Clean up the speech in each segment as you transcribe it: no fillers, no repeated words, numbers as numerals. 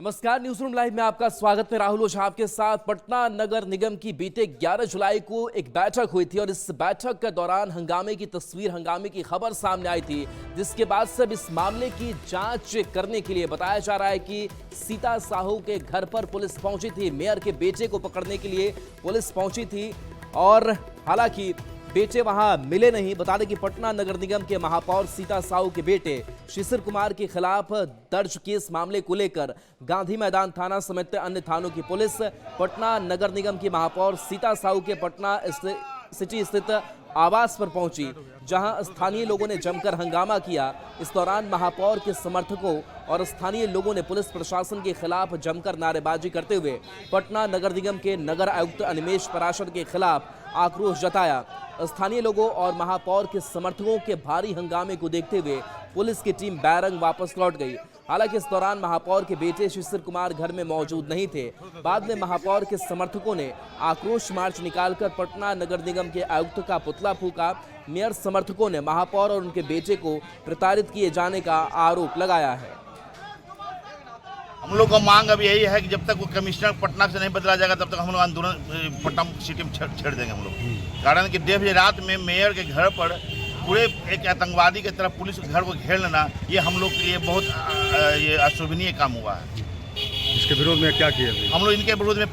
नमस्कार, news room live में आपका स्वागत है। राहुल ओझा आपके साथ। पटना नगर निगम की बीते 11 जुलाई को एक बैठक हुई थी और इस बैठक के दौरान हंगामे की तस्वीर, हंगामे की खबर सामने आई थी, जिसके बाद से अब इस मामले की जांच करने के लिए बताया जा रहा है कि सीता साहू के घर पर पुलिस पहुंची थी। मेयर के बेटे को पकड़ने के लिए पुलिस पहुंची थी और हालांकि बेटे वहां मिले नहीं। बता दें कि पटना नगर निगम के महापौर सीता साहू के बेटे शिशिर कुमार के खिलाफ दर्ज केस मामले को लेकर गांधी मैदान थाना समेत अन्य थानों की पुलिस पटना नगर निगम की महापौर सीता साहू के पटना सिटी स्थित आवास पर पहुंची, जहां स्थानीय लोगों ने जमकर हंगामा किया। इस दौरान महापौर के समर्थकों और स्थानीय लोगों ने पुलिस प्रशासन के खिलाफ जमकर नारेबाजी करते हुए पटना नगर निगम के नगर आयुक्त अनिमेष पराशर के खिलाफ आक्रोश जताया। स्थानीय लोगों और महापौर के समर्थकों के भारी हंगामे को देखते हुए पुलिस की टीम बैरंग वापस लौट गई। हालांकि इस दौरान महापौर के बेटे शिशिर कुमार घर में मौजूद नहीं थे। बाद में महापौर के समर्थकों ने आक्रोश मार्च निकालकर पटना नगर निगम के आयुक्त का पुतला फूंका। मेयर समर्थकों ने महापौर और उनके बेटे को प्रताड़ित किए जाने का आरोप लगाया है। हम लोग का मांग अब यही है कि जब तक वो कमिश्नर पटना से नहीं बदला जाएगा तब तक हम लोग आंदोलन पटना सिटी में छेड़ देंगे हम लोग। कारण कि देर रात में मेयर के घर पर पूरे एक आतंकवादी की तरह पुलिस के घर को घेर लेना, ये हम लोग के लिए बहुत ये अशोभनीय काम हुआ है। इसके विरोध में क्या किया? हम लोग इनके विरोध में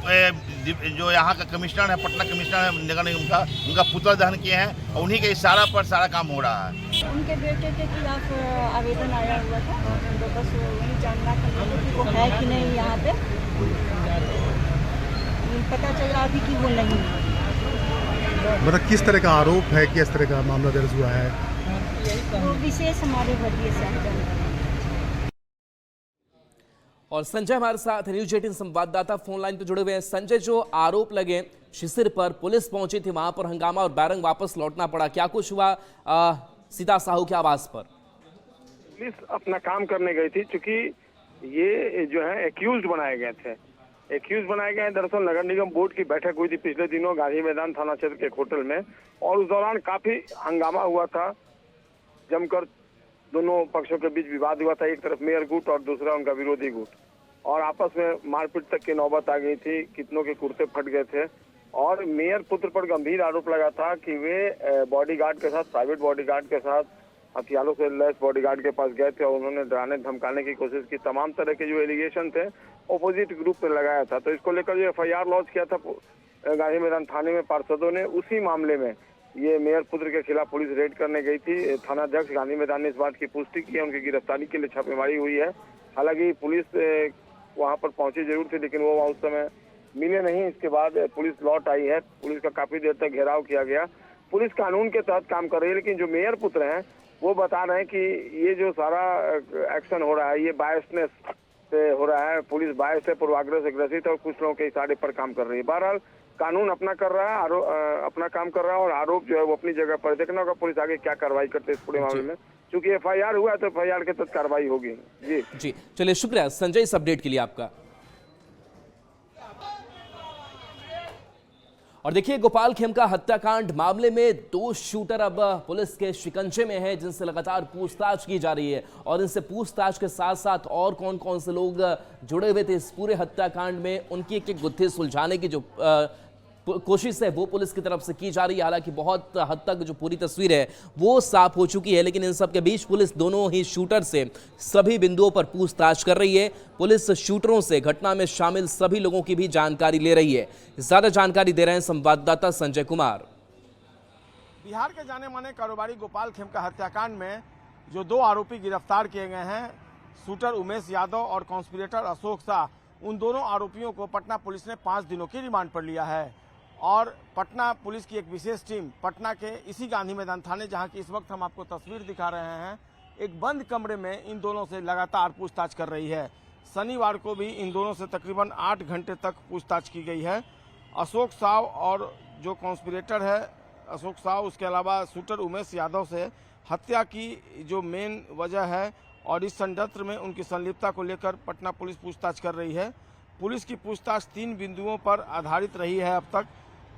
जो यहाँ का कमिश्नर है, पटना कमिश्नर है नगर निगम का, उनका पुतला दहन किए हैं और उन्हीं के इशारा पर सारा काम हो रहा है। उनके बेटे के खिलाफ आवेदन आया हुआ था, तो बस वही जानना था कि वो है कि नहीं यहाँ पे। पता चल रहा अभी कि वो नहीं है। मतलब किस तरह का आरोप है, किस तरह का मामला दर्ज हुआ है? वो विशेष हमारे वर्गीय से। और संजय हमारे साथ न्यूज 18 संवाददाता फोन लाइन पर जुड़े हुए हैं। संजय, जो आरोप लगे शिशिर पर, पुलिस पहुंची थी, वहां पर हंगामा और बैरंग वापस लौटना पड़ा, क्या कुछ हुआ सीता साहू के आवास पर? पुलिस अपना काम करने गई थी, क्योंकि ये जो है एक्यूज्ड बनाए गए थे। दरअसल नगर निगम बोर्ड की बैठक हुई थी पिछले दिनों गांधी मैदान थाना क्षेत्र के एक होटल में, और उस दौरान काफी हंगामा हुआ था। जमकर दोनों पक्षों के बीच विवाद हुआ था। एक तरफ मेयर गुट और दूसरा उनका विरोधी गुट, और आपस में मारपीट तक की नौबत आ गई थी। कितनों के कुर्ते फट गए थे और मेयर पुत्र पर गंभीर आरोप लगा था कि वे बॉडीगार्ड के साथ, प्राइवेट बॉडीगार्ड के साथ, हथियारों से लैस बॉडीगार्ड के पास गए थे और उन्होंने डराने धमकाने की कोशिश की। तमाम तरह के जो एलिगेशन थे ऑपोजिट ग्रुप पे लगाया था। तो इसको लेकर जो FIR लॉन्च किया था गांधी मैदान थाने में पार्षदों ने, उसी मामले में ये मेयर पुत्र के खिलाफ पुलिस रेड करने गई थी। थाना अध्यक्ष गांधी मैदान ने इस बात की पुष्टि की है, उनकी गिरफ्तारी के लिए छापेमारी हुई है। हालांकि पुलिस वहां पर पहुंची जरूर थी, लेकिन वो उस समय मिले नहीं। इसके बाद पुलिस लौट आई है। पुलिस का काफी देर तक घेराव किया गया। पुलिस कानून के तहत काम कर रही है, लेकिन जो मेयर पुत्र हैं वो बता रहे हैं कि ये जो सारा एक्शन हो रहा है ये बायसनेस से हो रहा है। पुलिस बायस है, पूर्वाग्रह से ग्रसित है और कुछ लोगों के इशारे पर काम कर रही है। बहरहाल कानून अपना कर रहा है, अपना काम कर रहा है, और आरोप जो है वो अपनी जगह पर। देखना होगा पुलिस आगे क्या कार्रवाई करते है इस पूरे मामले में। चूंकि FIR हुआ है तो FIR के तहत कार्रवाई होगी। जी, चलिए, शुक्रिया संजय इस अपडेट के लिए आपका। और देखिए, गोपाल खेमका हत्याकांड मामले में 2 शूटर अब पुलिस के शिकंजे में हैं, जिनसे लगातार पूछताछ की जा रही है। और इनसे पूछताछ के साथ साथ और कौन कौन से लोग जुड़े हुए थे इस पूरे हत्याकांड में, उनकी एक एक गुत्थी सुलझाने की जो कोशिश है वो पुलिस की तरफ से की जा रही है। हालांकि बहुत हद तक जो पूरी तस्वीर है वो साफ हो चुकी है, लेकिन इन सब के बीच पुलिस दोनों ही शूटर से सभी बिंदुओं पर पूछताछ कर रही है। पुलिस शूटरों से घटना में शामिल सभी लोगों की भी जानकारी ले रही है। ज्यादा जानकारी दे रहे हैं संवाददाता संजय कुमार। बिहार के जाने माने कारोबारी गोपाल खेमका हत्याकांड में जो 2 आरोपी गिरफ्तार किए गए हैं, शूटर उमेश यादव और कॉन्स्पिरेटर अशोक शाह, उन दोनों आरोपियों को पटना पुलिस ने 5 दिनों की रिमांड पर लिया है। और पटना पुलिस की एक विशेष टीम पटना के इसी गांधी मैदान थाने, जहां की इस वक्त हम आपको तस्वीर दिखा रहे हैं, एक बंद कमरे में इन दोनों से लगातार पूछताछ कर रही है। शनिवार को भी इन दोनों से तकरीबन 8 घंटे तक पूछताछ की गई है। अशोक साव और जो कॉन्स्पिरेटर है अशोक साव, उसके अलावा शूटर उमेश यादव से हत्या की जो मेन वजह है और इस षड्यंत्र में उनकी संलिप्तता को लेकर पटना पुलिस पूछताछ कर रही है। पुलिस की पूछताछ 3 बिंदुओं पर आधारित रही है। अब तक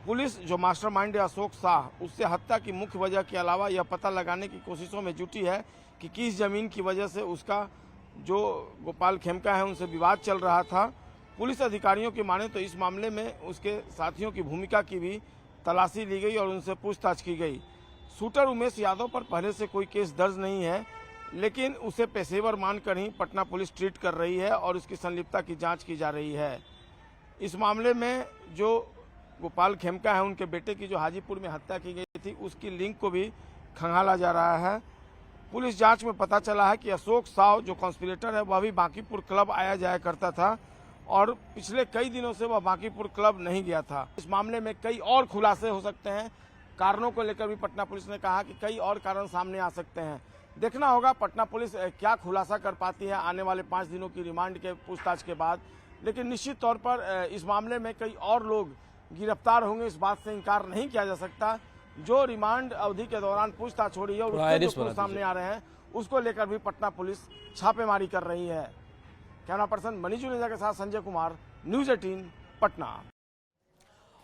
पुलिस जो मास्टरमाइंड है अशोक शाह, उससे हत्या की मुख्य वजह के अलावा यह पता लगाने की कोशिशों में जुटी है कि किस जमीन की वजह से उसका जो गोपाल खेमका है उनसे विवाद चल रहा था। पुलिस अधिकारियों की माने तो इस मामले में उसके साथियों की भूमिका की भी तलाशी ली गई और उनसे पूछताछ की गई। शूटर उमेश यादव पर पहले से कोई केस दर्ज नहीं है, लेकिन उसे पेशेवर मानकर ही पटना पुलिस ट्रीट कर रही है और उसकी संलिप्तता की जांच की जा रही है। इस मामले में जो गोपाल खेमका है उनके बेटे की जो हाजीपुर में हत्या की गई थी उसकी लिंक को भी खंगाला जा रहा है। पुलिस जांच में पता चला है कि अशोक साव जो कॉन्स्पिरेटर है वह भी बांकीपुर क्लब आया जाया करता था और पिछले कई दिनों से वह बांकीपुर क्लब नहीं गया था। इस मामले में कई और खुलासे हो सकते हैं। कारणों को लेकर भी पटना पुलिस ने कहा कि कई और कारण सामने आ सकते हैं। देखना होगा पटना पुलिस क्या खुलासा कर पाती है आने वाले 5 दिनों की रिमांड के पूछताछ के बाद। लेकिन निश्चित तौर पर इस मामले में कई और लोग गिरफ्तार होंगे, इस बात से इनकार नहीं किया जा सकता। जो रिमांड अवधि के दौरान पूछताछ हो रही है और उसके जो प्रूफ सामने आ रहे हैं उसको लेकर भी पटना पुलिस छापेमारी कर रही है। कैमरा पर्सन मनीष जुनेजा के साथ संजय कुमार, न्यूज़ 18 पटना।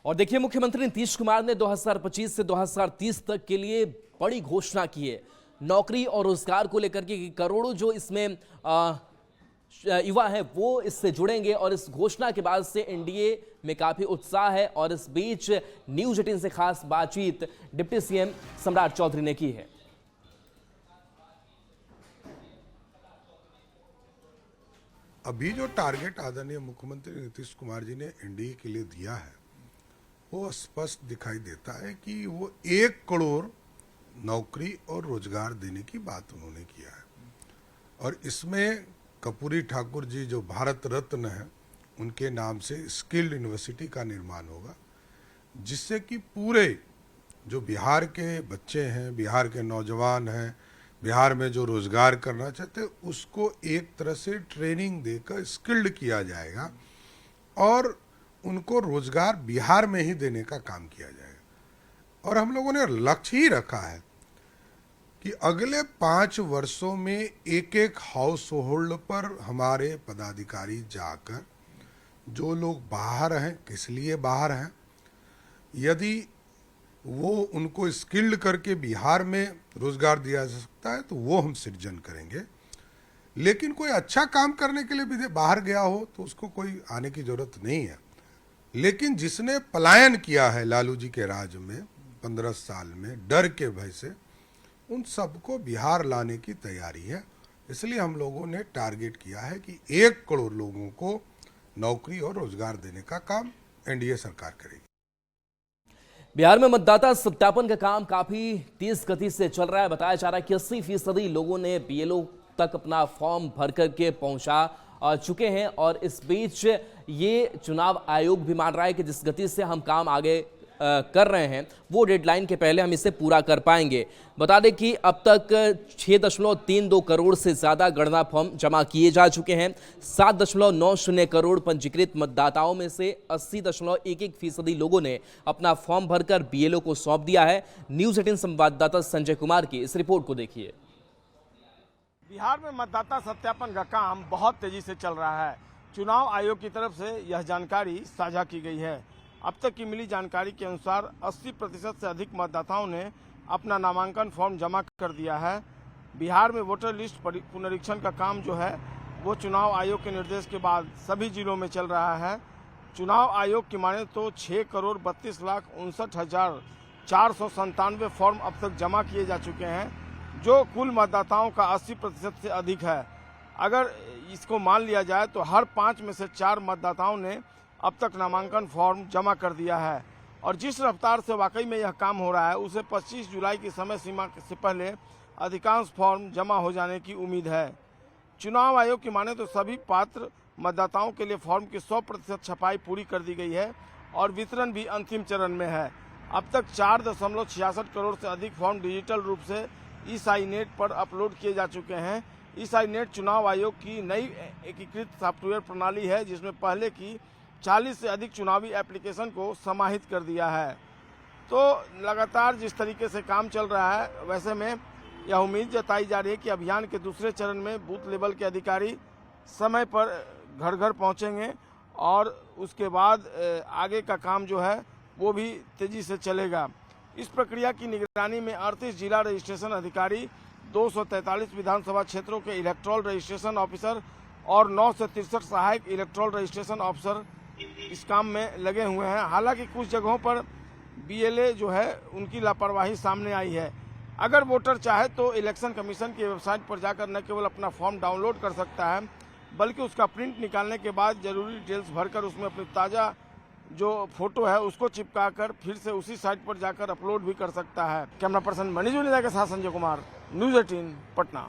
और देखिए, मुख्यमंत्री नीतीश कुमार ने 2025 से 2030 तक के लिए बड़ी घोषणा की है। नौकरी और रोजगार को लेकर के करोड़ों जो इसमें युवा हैं वो इससे जुड़ेंगे और इस घोषणा के बाद से एनडीए में काफी उत्साह है। और इस बीच न्यूज़ 18 से खास बातचीत डिप्टी सीएम सम्राट चौधरी ने की है। अभी जो टारगेट आदरणीय मुख्यमंत्री नीतीश कुमार जी ने एनडीए के लिए दिया है वो स्पष्ट दिखाई देता है कि वो 1 करोड़ नौकरी और रोजगार देने की बात उन्होंने किया है। और इसमें कर्पूरी ठाकुर जी जो भारत रत्न है उनके नाम से स्किल्ड यूनिवर्सिटी का निर्माण होगा, जिससे कि पूरे जो बिहार के बच्चे हैं, बिहार के नौजवान हैं, बिहार में जो रोजगार करना चाहते हैं उसको एक तरह से ट्रेनिंग देकर स्किल्ड किया जाएगा और उनको रोजगार बिहार में ही देने का काम किया जाएगा। और हम लोगों ने लक्ष्य ही रखा है कि अगले 5 वर्षों में एक हाउस होल्ड पर हमारे पदाधिकारी जाकर जो लोग बाहर हैं, किस लिए बाहर हैं, यदि वो उनको स्किल्ड करके बिहार में रोजगार दिया जा सकता है तो वो हम सृजन करेंगे। लेकिन कोई अच्छा काम करने के लिए भी बाहर गया हो तो उसको कोई आने की जरूरत नहीं है। लेकिन जिसने पलायन किया है लालू जी के राज में 15 साल में डर के भय से, उन सबको बिहार लाने की तैयारी है। इसलिए हम लोगों ने टारगेट किया है कि 1 करोड़ लोगों को नौकरी और रोजगार देने का काम एनडीए सरकार करेगी। बिहार में मतदाता सत्यापन का काम काफी तेज गति से चल रहा है। बताया जा रहा है कि 80% लोगों ने बीएलओ तक अपना फॉर्म भर करके पहुंचा चुके हैं। और इस बीच ये चुनाव आयोग भी मान रहा है कि जिस गति से हम काम आगे कर रहे हैं वो डेडलाइन के पहले हम इसे पूरा कर पाएंगे। बता दें कि अब तक 6.32 करोड़ से ज़्यादा गणना फॉर्म जमा किए जा चुके हैं। 7.90 करोड़ पंजीकृत मतदाताओं में से 80.11% लोगों ने अपना फॉर्म भरकर बीएलओ को सौंप दिया है। न्यूज़ 18 संवाददाता संजय कुमार की इस रिपोर्ट को देखिए। बिहार में मतदाता सत्यापन का काम बहुत तेजी से चल रहा है। चुनाव आयोग की तरफ से यह जानकारी साझा की गई है। अब तक की मिली जानकारी के अनुसार 80% से अधिक मतदाताओं ने अपना नामांकन फॉर्म जमा कर दिया है। बिहार में वोटर लिस्ट पुनरीक्षण का काम जो है वो चुनाव आयोग के निर्देश के बाद सभी जिलों में चल रहा है। चुनाव आयोग की माने तो 6,32,59,497 फॉर्म अब तक जमा किए जा चुके हैं, जो कुल मतदाताओं का 80% से अधिक है। अगर इसको मान लिया जाए तो हर 5 में से 4 मतदाताओं ने अब तक नामांकन फॉर्म जमा कर दिया है। और जिस रफ्तार से वाकई में यह काम हो रहा है उसे 25 जुलाई की समय सीमा से पहले अधिकांश फॉर्म जमा हो जाने की उम्मीद है। चुनाव आयोग की माने तो सभी पात्र मतदाताओं के लिए फॉर्म की 100% छपाई पूरी कर दी गई है और वितरण भी अंतिम चरण में है। अब तक 4.66 करोड़ से अधिक फॉर्म डिजिटल रूप से ई-साई-नेट पर अपलोड किए जा चुके हैं। ई-साई-नेट चुनाव आयोग की नई एकीकृत सॉफ्टवेयर प्रणाली है जिसमें पहले की 40 से अधिक चुनावी एप्लीकेशन को समाहित कर दिया है। तो लगातार जिस तरीके से काम चल रहा है वैसे में यह उम्मीद जताई जा रही है कि अभियान के दूसरे चरण में बूथ लेवल के अधिकारी समय पर घर घर पहुंचेंगे और उसके बाद आगे का काम जो है वो भी तेजी से चलेगा। इस प्रक्रिया की निगरानी में 38 जिला रजिस्ट्रेशन अधिकारी 243 विधानसभा क्षेत्रों के इलेक्टोरल रजिस्ट्रेशन ऑफिसर और 9 से 63 सहायक इलेक्टोरल रजिस्ट्रेशन ऑफिसर इस काम में लगे हुए हैं। हालांकि कुछ जगहों पर बीएलए जो है उनकी लापरवाही सामने आई है। अगर वोटर चाहे तो इलेक्शन कमीशन की वेबसाइट पर जाकर न केवल अपना फॉर्म डाउनलोड कर सकता है, बल्कि उसका प्रिंट निकालने के बाद जरूरी डिटेल्स भरकर उसमें अपनी ताज़ा जो फोटो है उसको चिपकाकर फिर से उसी साइट पर जाकर अपलोड भी कर सकता है। कैमरा पर्सन मनीष जुनेजा के साथ संजय कुमार, न्यूज़ 18 पटना।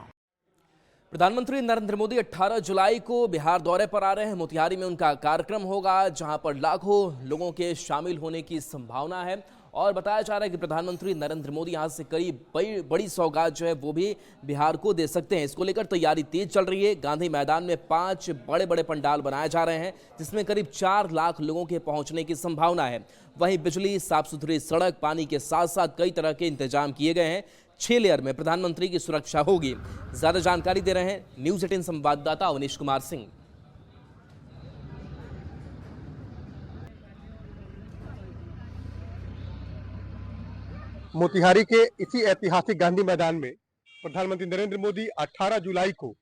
प्रधानमंत्री नरेंद्र मोदी 18 जुलाई को बिहार दौरे पर आ रहे हैं। मोतिहारी में उनका कार्यक्रम होगा, जहां पर लाखों लोगों के शामिल होने की संभावना है और बताया जा रहा है कि प्रधानमंत्री नरेंद्र मोदी यहां से करीब बड़ी सौगात जो है वो भी बिहार को दे सकते हैं। इसको लेकर तैयारी तेज चल रही है। गांधी मैदान में 5 बड़े बड़े पंडाल बनाए जा रहे हैं, जिसमें करीब 4 लाख लोगों के पहुंचने की संभावना है। वहीं बिजली, साफ सुथरी सड़क, पानी के साथ साथ कई तरह के इंतजाम किए गए हैं। 6 लेयर में प्रधानमंत्री की सुरक्षा होगी। ज्यादा जानकारी दे रहे हैं न्यूज़ 18 संवाददाता अवनीश कुमार सिंह। मोतिहारी के इसी ऐतिहासिक गांधी मैदान में प्रधानमंत्री नरेंद्र मोदी 18 जुलाई को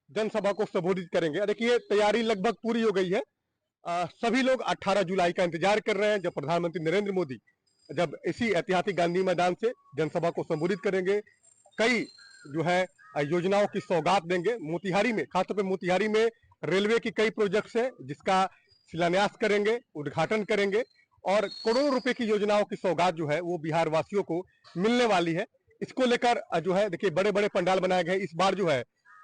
जनसभा को संबोधित करेंगे। देखिए, तैयारी लगभग पूरी हो गई है। सभी लोग 18 जुलाई का इंतजार कर रहे हैं, जब प्रधानमंत्री नरेंद्र मोदी जब इसी ऐतिहासिक गांधी मैदान से जनसभा को संबोधित करेंगे। कई जो है योजनाओं की सौगात देंगे। मोतिहारी में, खासतौर पर मोतिहारी में रेलवे की कई प्रोजेक्ट्स है, जिसका शिलान्यास करेंगे, उद्घाटन करेंगे और करोड़ों रुपए की योजनाओं की सौगात जो है वो बिहार वासियों को मिलने वाली है। इसको लेकर जो है देखिए बड़े बड़े पंडाल बनाए गए। इस बार जो है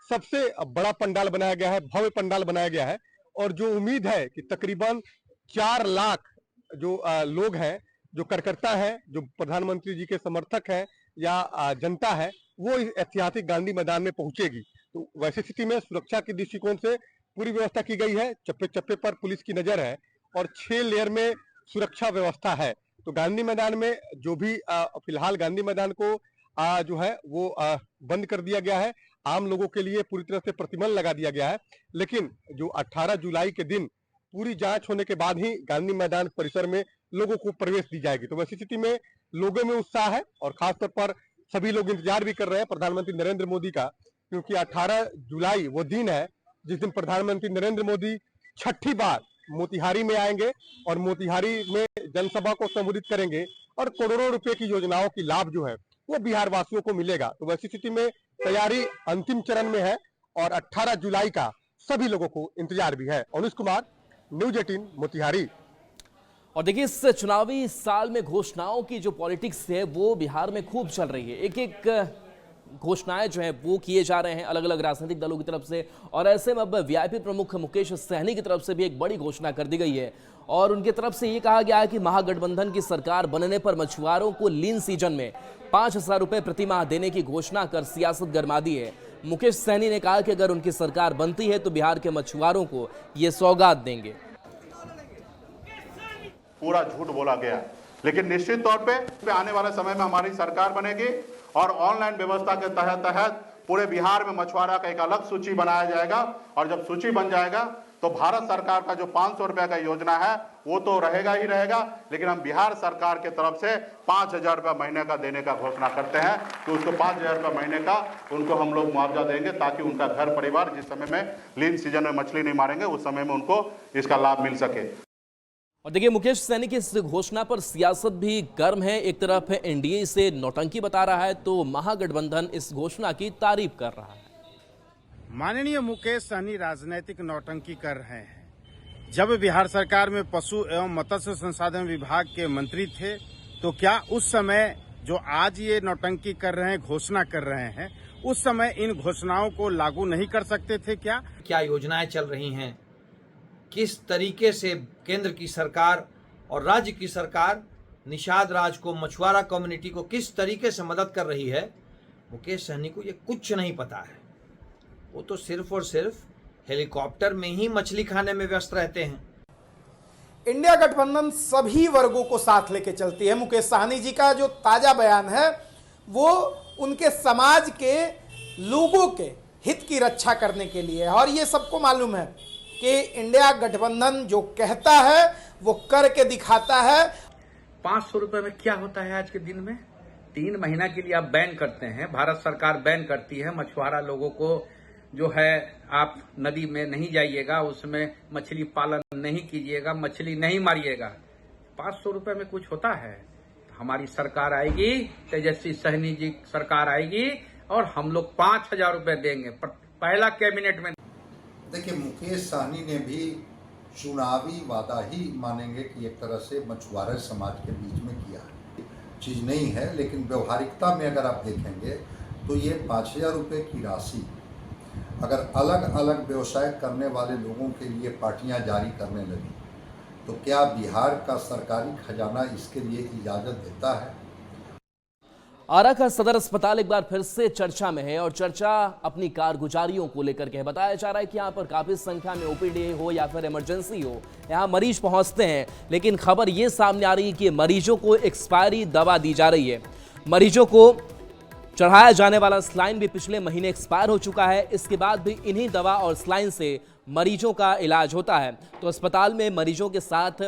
सबसे बड़ा पंडाल बनाया गया है, भव्य पंडाल बनाया गया है और जो उम्मीद है कि तकरीबन 4 लाख जो लोग हैं, जो कार्यकर्ता हैं, जो प्रधानमंत्री जी के समर्थक हैं या जनता है, वो इस ऐतिहासिक गांधी मैदान में पहुंचेगी। तो वैसी स्थिति में सुरक्षा के दृष्टिकोण से पूरी व्यवस्था की गई है। चप्पे चप्पे पर पुलिस की नजर है और 6 लेयर में सुरक्षा व्यवस्था है। तो गांधी मैदान में जो भी फिलहाल गांधी मैदान को जो है वो बंद कर दिया गया है। आम लोगों के लिए पूरी तरह से प्रतिबंध लगा दिया गया है। लेकिन जो 18 जुलाई के दिन पूरी जांच होने के बाद ही गांधी मैदान परिसर में लोगों को प्रवेश दी जाएगी। तो वैसी स्थिति में लोगों में उत्साह है और खासतौर पर सभी लोग इंतजार भी कर रहे हैं प्रधानमंत्री नरेंद्र मोदी का, क्योंकि 18 जुलाई वो दिन है जिस दिन प्रधानमंत्री नरेंद्र मोदी 6ठी बार मोतिहारी में आएंगे और मोतिहारी में जनसभा को संबोधित करेंगे और करोड़ों रुपए की योजनाओं की लाभ जो है वो बिहार वासियों को मिलेगा। तो वैसी स्थिति में तैयारी अंतिम चरण में है और 18 जुलाई का सभी लोगों को इंतजार भी है। अवनीश कुमार, न्यूज़ 18 मोतिहारी। और देखिए, इस चुनावी साल में घोषणाओं की जो पॉलिटिक्स है वो बिहार में खूब चल रही है। एक एक घोषणाएं जो है वो किए जा रहे हैं अलग अलग राजनीतिक दलों की तरफ से और ऐसे में अब वीआईपी प्रमुख मुकेश सहनी की तरफ से भी एक बड़ी घोषणा कर दी गई है और उनकी तरफ से ये कहा गया है कि महागठबंधन की सरकार बनने पर मछुआरों को लीन सीजन में 5,000 रुपए प्रति माह देने की घोषणा कर सियासत गरमा दी है। मुकेश सहनी ने कहा कि अगर उनकी सरकार बनती है तो बिहार के मछुआरों को ये सौगात देंगे। पूरा झूठ बोला गया, लेकिन निश्चित तौर पे आने वाले समय में हमारी सरकार बनेगी और ऑनलाइन व्यवस्था के तहत पूरे बिहार में मछुआरा का एक अलग सूची बनाया जाएगा और जब सूची बन जाएगा तो भारत सरकार का जो 500 रुपए का योजना है वो तो रहेगा ही रहेगा, लेकिन हम बिहार सरकार के तरफ से 5,000 रुपये महीने का देने का घोषणा करते हैं। तो उसको 5,000 रुपये महीने का उनको हम लोग मुआवजा देंगे ताकि उनका घर परिवार जिस समय में लीन सीजन में मछली नहीं मारेंगे उस समय में उनको इसका लाभ मिल सके। और देखिए, मुकेश सहनी की इस घोषणा पर सियासत भी गर्म है। एक तरफ एनडीए से नौटंकी बता रहा है तो महागठबंधन इस घोषणा की तारीफ कर रहा है। माननीय मुकेश सहनी राजनीतिक नौटंकी कर रहे हैं। जब बिहार सरकार में पशु एवं मत्स्य संसाधन विभाग के मंत्री थे तो क्या उस समय जो आज ये नौटंकी कर रहे हैं, घोषणा कर रहे हैं, उस समय इन घोषणाओं को लागू नहीं कर सकते थे? क्या योजनाएं चल रही हैं, किस तरीके से केंद्र की सरकार और राज्य की सरकार निषाद राज को, मछुआरा कम्युनिटी को किस तरीके से मदद कर रही है, मुकेश सहनी को ये कुछ नहीं पता है। वो तो सिर्फ और सिर्फ हेलीकॉप्टर में ही मछली खाने में व्यस्त रहते हैं। इंडिया गठबंधन सभी वर्गों को साथ लेके चलती है। मुकेश सहनी जी का जो ताजा बयान है वो उनके समाज के लोगों के हित की रक्षा करने के लिए है और ये सबको मालूम है कि इंडिया गठबंधन जो कहता है वो करके दिखाता है। 500 रुपए में क्या होता है आज के दिन में? 3 महीना के लिए आप बैन करते हैं, भारत सरकार बैन करती है, मछुआरा लोगों को जो है आप नदी में नहीं जाइएगा, उसमें मछली पालन नहीं कीजिएगा, मछली नहीं मारिएगा। 500 रुपए में कुछ होता है? हमारी सरकार आएगी, तेजस्वी सहनी जी सरकार आएगी और हम लोग 5000 रुपए देंगे पहला कैबिनेट में। देखिए, मुकेश सहनी ने भी चुनावी वादा ही मानेंगे कि एक तरह से मछुआरा समाज के बीच में किया है, चीज नहीं है। लेकिन व्यवहारिकता में अगर आप देखेंगे तो ये 5000 रुपये की राशि अगर अलग अलग व्यवसाय करने वाले लोगों के लिए पार्टियां जारी करने लगी तो क्या बिहार का सरकारी खजाना इसके लिए इजाजत देता है? आरा का सदर अस्पताल एक बार फिर से चर्चा में है और चर्चा अपनी कारगुजारियों को लेकर के है। बताया जा रहा है कि यहाँ पर काफी संख्या में ओपीडी हो या फिर इमरजेंसी हो, यहाँ मरीज पहुंचते हैं, लेकिन खबर ये सामने आ रही है कि मरीजों को एक्सपायरी दवा दी जा रही है। मरीजों को चढ़ाया जाने वाला स्लाइन भी पिछले महीने एक्सपायर हो चुका है, इसके बाद भी इन्हीं दवा और स्लाइन से मरीजों का इलाज होता है। तो अस्पताल में मरीजों के साथ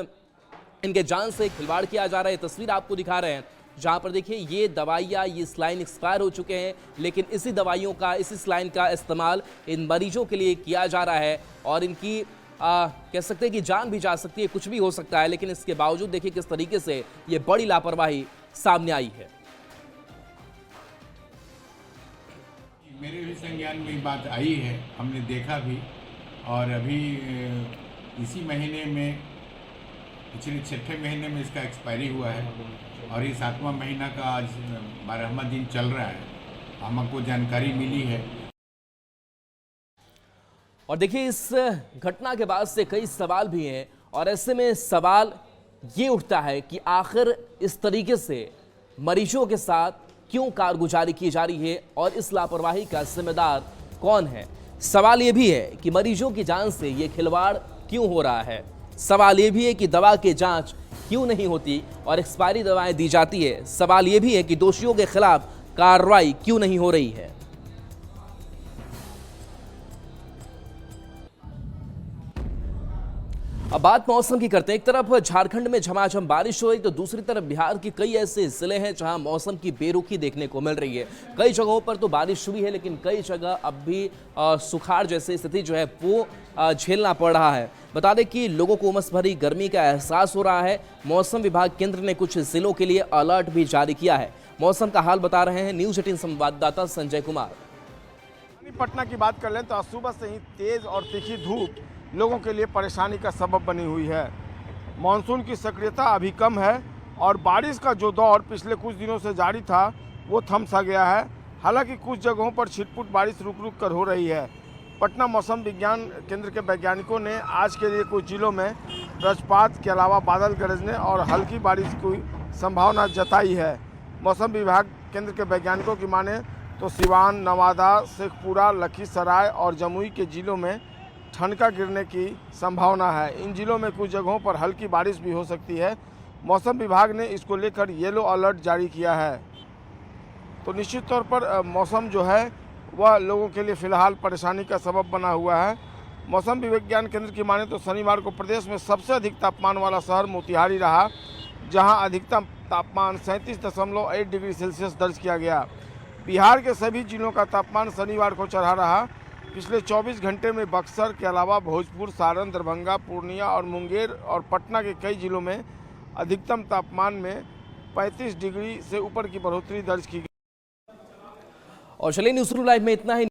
इनके जान से खिलवाड़ किया जा रहा है। तस्वीर आपको दिखा रहे हैं जहां पर देखिए ये दवाइयाँ, ये स्लाइन एक्सपायर हो चुके हैं, लेकिन इसी दवाइयों का, इसी स्लाइन का इस्तेमाल इन मरीजों के लिए किया जा रहा है और इनकी कह सकते हैं कि जान भी जा सकती है, कुछ भी हो सकता है। लेकिन इसके बावजूद देखिए किस तरीके से ये बड़ी लापरवाही सामने आई है। मेरे भी संज्ञान में बात आई है, हमने देखा भी, और अभी इसी महीने में, पिछले 6ठे महीने में इसका एक्सपायरी हुआ है और ये 7वां महीना का आज 12वां दिन चल रहा है, हमको जानकारी मिली है। और देखिए इस घटना के बाद से कई सवाल भी हैं और ऐसे में सवाल ये उठता है कि आखिर इस तरीके से मरीजों के साथ क्यों कारगुजारी की जा रही है और इस लापरवाही का जिम्मेदार कौन है। सवाल ये भी है कि मरीजों की जान से ये खिलवाड़ क्यों हो रहा है। सवाल ये भी है कि दवा की जांच क्यों नहीं होती और एक्सपायरी दवाएं दी जाती है। सवाल ये भी है कि दोषियों के खिलाफ कार्रवाई क्यों नहीं हो रही है। अब बात मौसम की करते हैं। एक तरफ झारखंड में झमाझम बारिश हो रही तो दूसरी तरफ बिहार के कई ऐसे जिले हैं जहां मौसम की बेरुखी देखने को मिल रही है। कई जगहों पर तो बारिश हुई है लेकिन कई जगह अब भी सुखाड़ जैसी स्थिति जो है वो झेलना पड़ रहा है। बता दें कि लोगों को उमस भरी गर्मी का एहसास हो रहा है। मौसम विभाग केंद्र ने कुछ जिलों के लिए अलर्ट भी जारी किया है। मौसम का हाल बता रहे हैं न्यूज 18 संवाददाता संजय कुमार। पटना की बात कर लें तो सुबह से ही तेज और तीखी धूप लोगों के लिए परेशानी का सबब बनी हुई है। मानसून की सक्रियता अभी कम है और बारिश का जो दौर पिछले कुछ दिनों से जारी था वो थम सा गया है। हालांकि कुछ जगहों पर छिटपुट बारिश रुक रुक कर हो रही है। पटना मौसम विज्ञान केंद्र के वैज्ञानिकों ने आज के लिए कुछ जिलों में वज्रपात के अलावा बादल गरजने और हल्की बारिश की संभावना जताई है। मौसम विभाग केंद्र के वैज्ञानिकों की माने तो सिवान, नवादा, शेखपुरा, लखीसराय और जमुई के जिलों में ठनका गिरने की संभावना है। इन जिलों में कुछ जगहों पर हल्की बारिश भी हो सकती है। मौसम विभाग ने इसको लेकर येलो अलर्ट जारी किया है। तो निश्चित तौर पर मौसम जो है वह लोगों के लिए फिलहाल परेशानी का सबब बना हुआ है। मौसम विज्ञान केंद्र की माने तो शनिवार को प्रदेश में सबसे अधिक तापमान वाला शहर मोतिहारी रहा, जहां अधिकतम तापमान 37.8 डिग्री सेल्सियस दर्ज किया गया। बिहार के सभी जिलों का तापमान शनिवार को चढ़ा रहा। पिछले 24 घंटे में बक्सर के अलावा भोजपुर, सारण, दरभंगा, पूर्णिया और मुंगेर और पटना के कई जिलों में अधिकतम तापमान में 35 डिग्री से ऊपर की बढ़ोतरी दर्ज की गई। और चलिए न्यूज़ लाइव में इतना ही।